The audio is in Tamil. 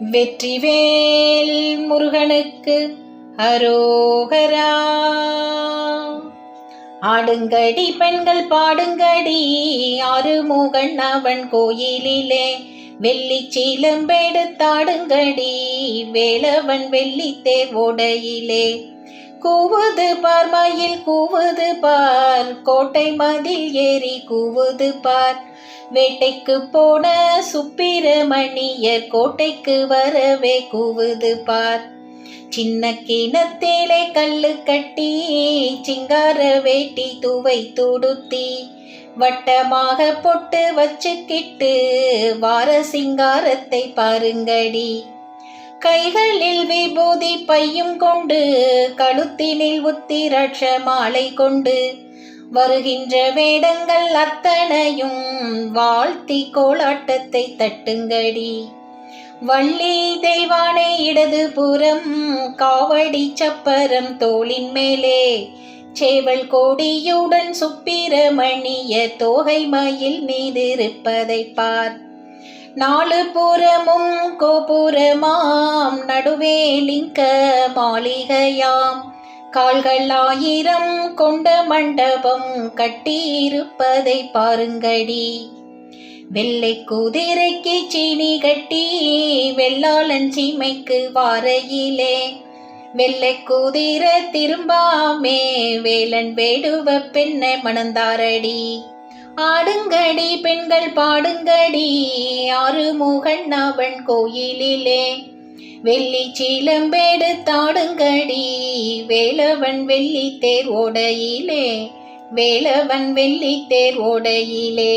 வெற்றிவேல் முருகனுக்கு அரோகரா. ஆடுங்கடி பெண்கள் பாடுங்கடி ஆறுமுகன் அவன் கோயிலிலே, வெள்ளி சீலம்பெடுத்தாடுங்கடி வேலவன் வெள்ளி தேர் ஓடையிலே. கூவுது பார் மயில் கூவுது பார், கோட்டை மதில் ஏறி கூவுது பார், வேட்டைக்கு போன சுப்பிரமணியர் கோட்டைக்கு வரவே கூவுது பார். சின்ன கிணத்திலே கல்லு கட்டி சிங்கார வேட்டி துவை துடுத்தி, வட்டமாக பொட்டு வச்சுக்கிட்டு வார சிங்காரத்தை பாருங்கடி. கைகளில் விபூதி பையும் கொண்டு, கழுத்தினில் உத்திராட்ச மாலை கொண்டு, வருகின்ற வேடங்கள் அத்தனையும் வாழ்த்தி கோலாட்டத்தை தட்டுங்கடி. வள்ளி தெய்வானை இடது புறம், காவடி சப்பரம் தோளின் மேலே, சேவல் கோடியுடன் சுப்பிரமணிய தோகை மயில் மீது இருப்பதை பார். நாலு புறமும் கோபுரமாம், நடுவே லிங்க மாளிகையாம், கால்கள் 1000 கொண்ட மண்டபம் கட்டியிருப்பதை பாருங்கடி. வெள்ளை குதிரைக்கு சீனி கட்டி வெள்ளாளன் சீமைக்கு வாரையிலே, வெள்ளை குதிரை திரும்பாமே வேலன் வேடுவ பெண்ணை மணந்தாரடி. ஆடுங்கடி பெண்கள் பாடுங்கடி ஆறுமுகன் அவன் கோயிலிலே, வெள்ளி சீலம்பெடுத்தாடுங்கடி வேலவன் வெள்ளி தேர் ஓடையிலே, வேலவன் வெள்ளி தேர் ஓடையிலே.